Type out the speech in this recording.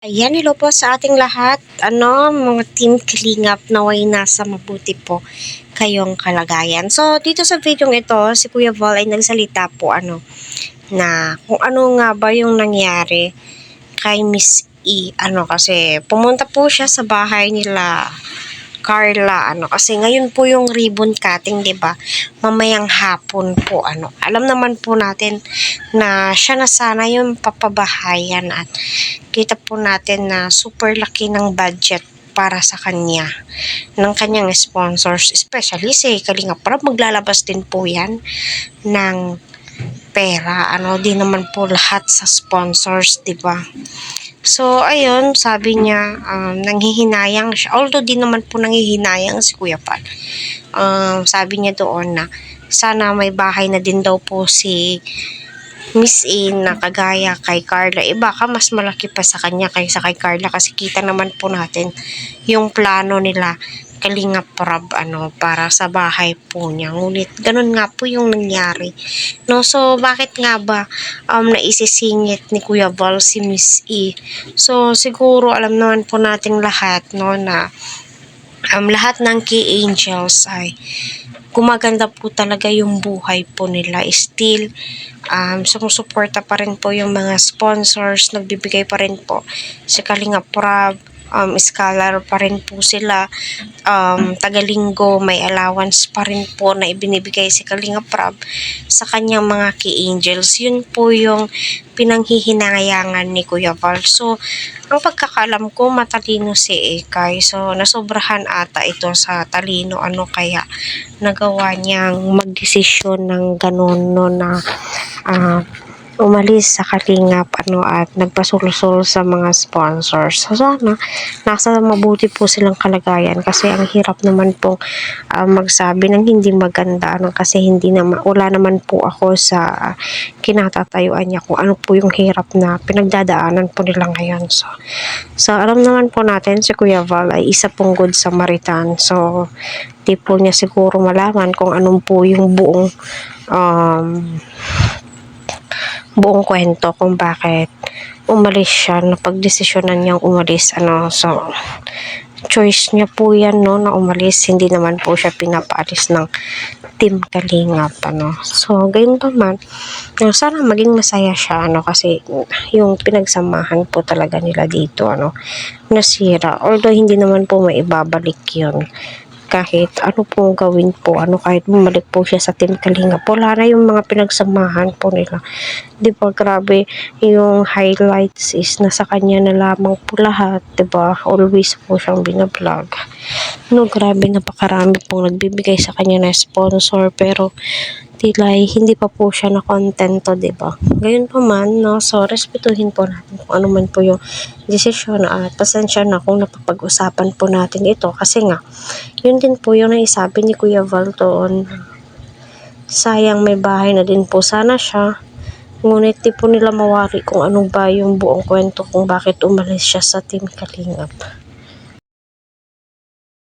Ayan, hello po sa ating lahat. Mga team Kalingap, naway nasa mabuti po kayong kalagayan. So, dito sa video ito, si Kuya Val ay nagsalita po na kung ano nga ba yung nangyari kay Miss E. Kasi pumunta po siya sa bahay nila Carla, kasi ngayon po yung ribbon cutting, 'di ba? Mamayang hapon po, Alam naman po natin na siya na sana yung papabahayan at kita po natin na super laki ng budget para sa kanya ng kanyang sponsors, especially si Kalinga Prab, maglalabas din po yan ng pera, di naman po lahat sa sponsors, 'di ba? So, ayun, sabi niya, nanghihinayang siya. Although, di naman po nanghihinayang si Kuya Pat. Sabi niya doon na sana may bahay na din daw po si Miss A na kagaya kay Carla. Baka mas malaki pa sa kanya kaysa kay Carla kasi kita naman po natin yung plano nila Kalinga Prab para sa bahay po niya. Ngunit ganun nga po yung nangyari. No, so bakit nga ba naisisingit ni Kuya Val si Miss E? So siguro alam naman po nating lahat na lahat ng key angels ay gumaganda po talaga yung buhay po nila. Still, sumusuporta pa rin po yung mga sponsors, nagbibigay pa rin po si Kalinga Prab, scholar pa rin po sila, tagalinggo, may allowance pa rin po na ibinibigay si Kalinga Prab sa kanyang mga key angels. Yun po yung pinanghihinayangan ni Kuya Val. So, ang pagkakalam ko, matalino si Ekay. So, nasobrahan ata ito sa talino. Kaya nagawa niyang magdesisyon ng ganun na umalis sa Kalingap at nagpasulsol sa mga sponsors. So sana nasa mabuti po silang kalagayan kasi ang hirap naman pong magsabi ng hindi maganda kasi hindi naman, wala naman po ako sa kinatatayuan niya kung ano po yung hirap na pinagdadaanan po nila ngayon. So alam naman po natin si Kuya Val ay isa pong good Samaritan. So di po niya siguro malaman kung anong po yung buong kwento kung bakit umalis siya, napagdesisyonan niyang umalis, so choice niya po yan, na umalis, hindi naman po siya pinapaalis ng Team Kalingap, so gayon pa man, sana maging masaya siya, kasi yung pinagsamahan po talaga nila dito, nasira, although hindi naman po maibabalik yun kahit ano pong gawin po, kahit bumalik po siya sa Team Kalingap, wala na yung mga pinagsamahan po nila. Di ba, grabe, yung highlights is nasa kanya na lamang po lahat, di ba? Always po siyang binablog. Grabe, napakarami pong nagbibigay sa kanya na sponsor, pero tila hindi pa po siya nakontento, di ba? Gayon pa man, so respetuhin po natin kung ano man po yung desisyon at pasensya na kung napapag-usapan po natin ito kasi nga, yun din po yung naisabi ni Kuya Val doon. Sayang may bahay na din po sana siya. Ngunit di po nila mawari kung ano ba yung buong kwento kung bakit umalis siya sa Team Kalingap.